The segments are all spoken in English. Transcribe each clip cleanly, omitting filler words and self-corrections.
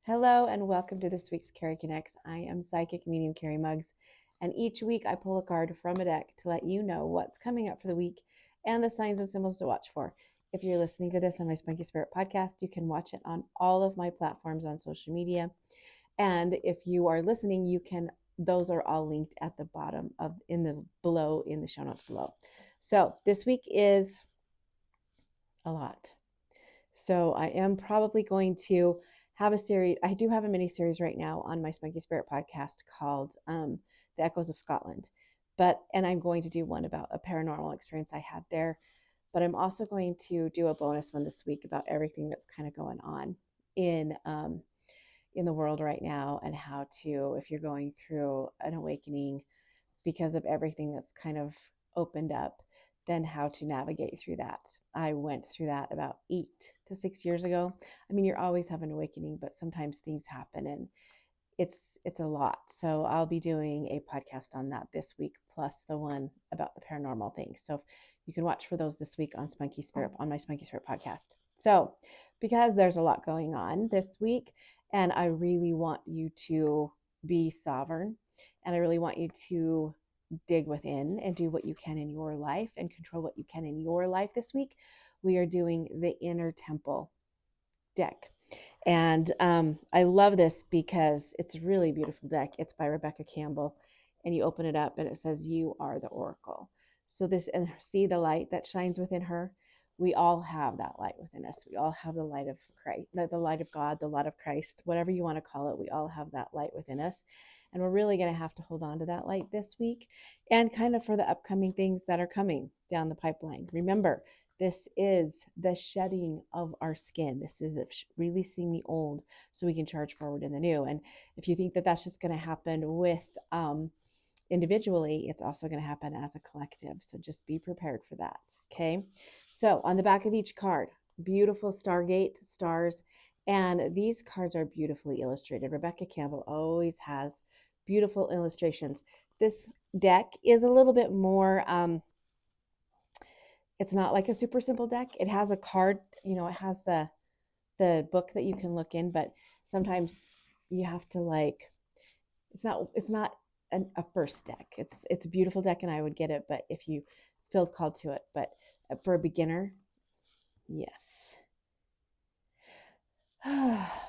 Hello and welcome to this week's Cari Connects. I am Psychic Medium Cari Mugz, and each week I pull a card from a deck to let you know what's coming up for the week and the signs and symbols to watch for. If you're listening to this on my Spunky Spirit podcast, you can watch it on all of my platforms on social media. And if you are listening, those are all linked at the bottom in the show notes below. So this week is a lot. So I am probably going to have a series. I do have a mini series right now on my Spunky Spirit podcast called The Echoes of Scotland. And I'm going to do one about a paranormal experience I had there. But I'm also going to do a bonus one this week about everything that's kind of going on in the world right now, and how to, if you're going through an awakening because of everything that's kind of opened up, then how to navigate through that. I went through that about 8 to 6 years ago. I mean, you're always having an awakening, but sometimes things happen and it's a lot. So I'll be doing a podcast on that this week, plus the one about the paranormal thing. So you can watch for those this week on my Spunky Spirit podcast. So because there's a lot going on this week, and I really want you to be sovereign, and I really want you to dig within and do what you can in your life and control what you can in your life this week, we are doing the Inner Temple deck. And I love this because it's a really beautiful deck. It's by Rebecca Campbell, and you open it up and it says, "You are the Oracle." So and see the light that shines within her. We all have that light within us. We all have the light of Christ, the light of God, the light of Christ, whatever you want to call it. We all have that light within us. And we're really going to have to hold on to that light this week, and kind of for the upcoming things that are coming down the pipeline. Remember, this is the shedding of our skin. This is the releasing the old so we can charge forward in the new. And if you think that that's just going to happen with individually, it's also going to happen as a collective. So just be prepared for that. Okay. So on the back of each card, beautiful Stargate stars. And these cards are beautifully illustrated. Rebecca Campbell always has beautiful illustrations. This deck is a little bit more, it's not like a super simple deck. It has a card, it has the book that you can look in, but sometimes you have to it's not a first deck. It's a beautiful deck, and I would get it, but if you feel called to it. But for a beginner, yes.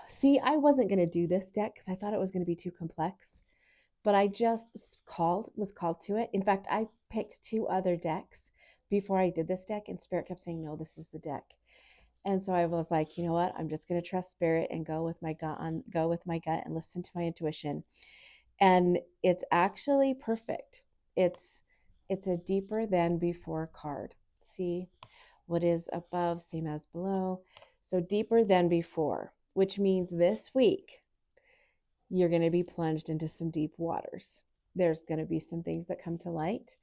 See, I wasn't going to do this deck because I thought it was going to be too complex, but I just was called to it. In fact, I picked 2 other decks before I did this deck, and Spirit kept saying, "No, this is the deck." And so I was like, you know what? I'm just going to trust Spirit and go with my gut and listen to my intuition. And it's actually perfect. It's a deeper than before card. See, what is above, same as below. So deeper than before, which means this week you're going to be plunged into some deep waters. There's going to be some things that come to light,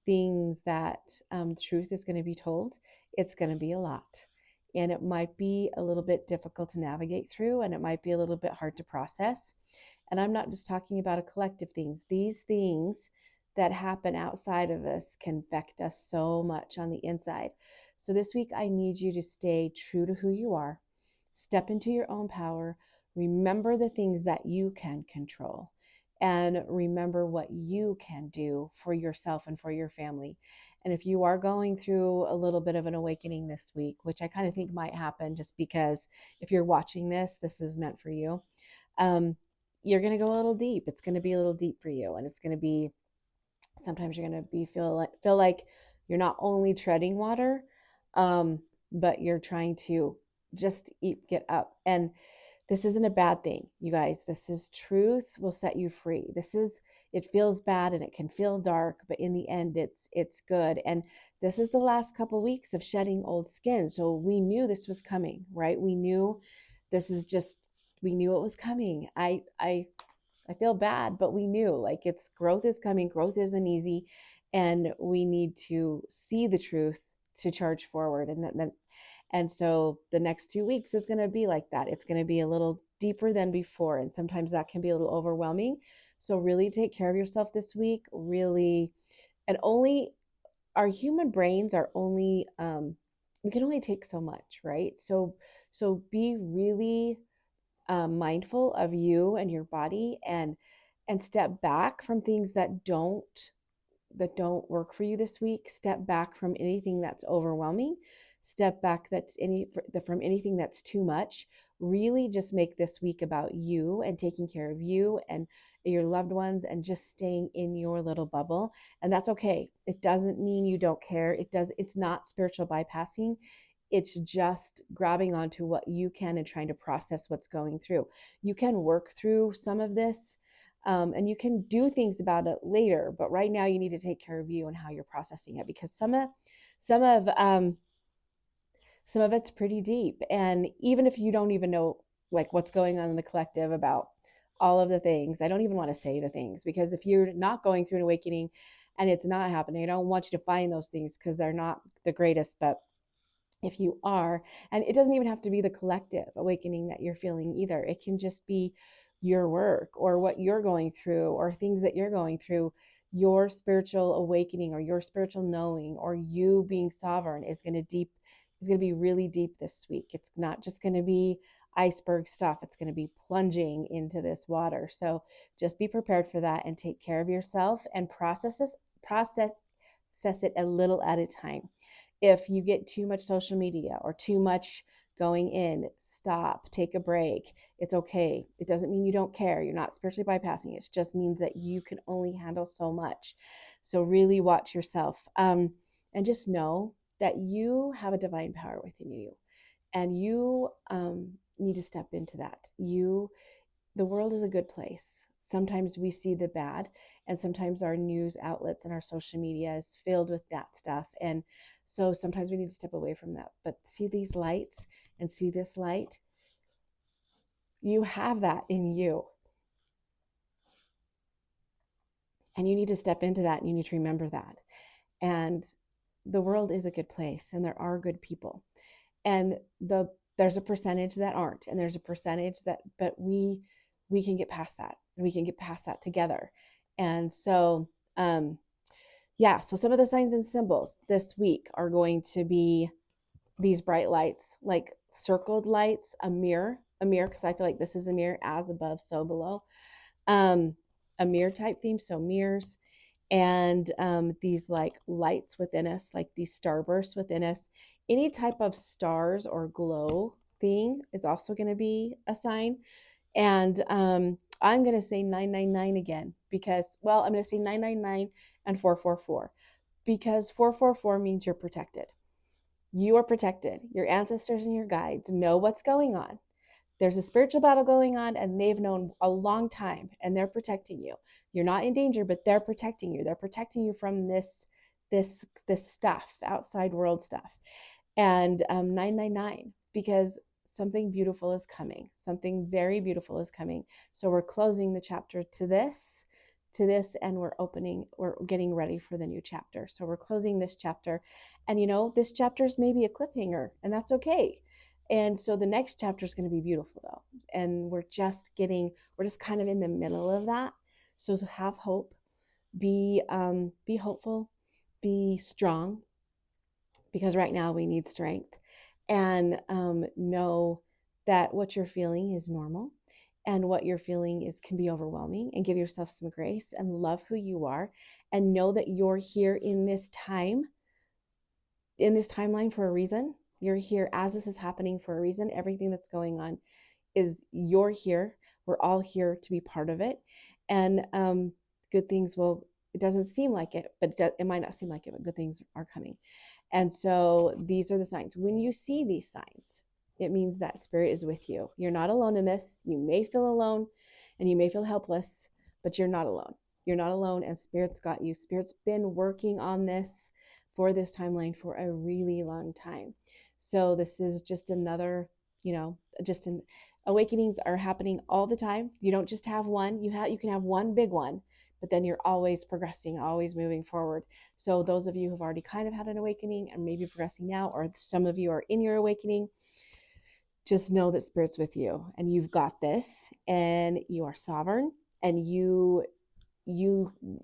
things that truth is going to be told. It's going to be a lot. And it might be a little bit difficult to navigate through, and it might be a little bit hard to process. And I'm not just talking about a collective things. These things that happen outside of us can affect us so much on the inside. So this week, I need you to stay true to who you are, step into your own power, remember the things that you can control, and remember what you can do for yourself and for your family. And if you are going through a little bit of an awakening this week, which I kind of think might happen just because if you're watching this, this is meant for you. You're going to go a little deep. It's going to be a little deep for you. And it's going to be, sometimes you're going to be feel like you're not only treading water, but you're trying to just get up. And this isn't a bad thing, you guys. This is truth will set you free. It feels bad and it can feel dark, but in the end, it's good. And this is the last couple of weeks of shedding old skin. So we knew this was coming, right? We knew we knew it was coming. I feel bad, but we knew growth is coming. Growth isn't easy, and we need to see the truth to charge forward. And so the next 2 weeks is going to be like that. It's going to be a little deeper than before. And sometimes that can be a little overwhelming. So really take care of yourself this week, really. And only our human brains are only, we can only take so much, right? So be really mindful of you and your body, and step back from things that don't work for you this week. Step back from anything that's overwhelming. Step back from anything that's too much. Really just make this week about you and taking care of you and your loved ones and just staying in your little bubble. And that's okay. It doesn't mean you don't care. It's not spiritual bypassing. It's just grabbing onto what you can and trying to process what's going through. You can work through some of this, and you can do things about it later, but right now you need to take care of you and how you're processing it, because some of some of it's pretty deep. And even if you don't even know like what's going on in the collective about all of the things, I don't even want to say the things, because if you're not going through an awakening and it's not happening, I don't want you to find those things because they're not the greatest. But if you are, and it doesn't even have to be the collective awakening that you're feeling either, it can just be your work or what you're going through or things that you're going through. Your spiritual awakening or your spiritual knowing or you being sovereign is going to be really deep this week. It's not just going to be iceberg stuff. It's going to be plunging into this water. So just be prepared for that and take care of yourself and process it a little at a time. If you get too much social media or too much going in, stop, take a break. It's okay. It doesn't mean you don't care. You're not spiritually bypassing. It just means that you can only handle so much. So really watch yourself, and just know that you have a divine power within you, and you need to step into that. The world is a good place. Sometimes we see the bad, and sometimes our news outlets and our social media is filled with that stuff. And so sometimes we need to step away from that. But see these lights and see this light. You have that in you. And you need to step into that, and you need to remember that. And the world is a good place, and there are good people. And there's a percentage that aren't, and there's a percentage that, but we can get past that, and we can get past that together. And so so some of the signs and symbols this week are going to be these bright lights, like circled lights, a mirror, because I feel like this is a mirror, as above so below, a mirror type theme, so mirrors, and these like lights within us, like these starbursts within us. Any type of stars or glow thing is also going to be a sign. And I'm going to say 999 again, because, well, I'm going to say 999 and 444, because 444 means you're protected. You are protected. Your ancestors and your guides know what's going on. There's a spiritual battle going on, and they've known a long time, and they're protecting you. You're not in danger, but they're protecting you. They're protecting you from this stuff, outside world stuff. And 999, because something beautiful is coming. Something very beautiful is coming. So we're closing the chapter to this, and we're getting ready for the new chapter. So we're closing this chapter, and this chapter is maybe a cliffhanger, and that's okay. And so the next chapter is going to be beautiful, though. And we're just kind of in the middle of that. So have hope, be hopeful, be strong, because right now we need strength. And know that what you're feeling is normal, and what you're feeling can be overwhelming, and give yourself some grace and love who you are, and know that you're here in this timeline for a reason. You're here as this is happening for a reason. Everything that's going on you're here. We're all here to be part of it. And good things it doesn't seem like it, but it might not seem like it, but good things are coming. And so these are the signs. When you see these signs, it means that spirit is with you. You're not alone in this. You may feel alone and you may feel helpless, but you're not alone. You're not alone, and spirit's got you. Spirit's been working on this for this timeline for a really long time. So this is just another, awakenings are happening all the time. You don't just have one. You can have one big one, but then you're always progressing, always moving forward. So those of you who've already kind of had an awakening and maybe progressing now, or some of you are in your awakening, just know that spirit's with you, and you've got this, and you are sovereign, and you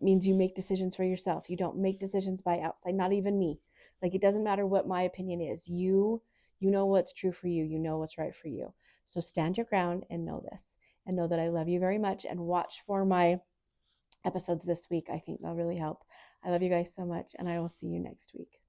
means you make decisions for yourself. You don't make decisions by outside, not even me. Like, it doesn't matter what my opinion is. You know what's true for you. You know what's right for you. So stand your ground and know this, and know that I love you very much, and watch for my episodes this week. I think they'll really help. I love you guys so much, and I will see you next week.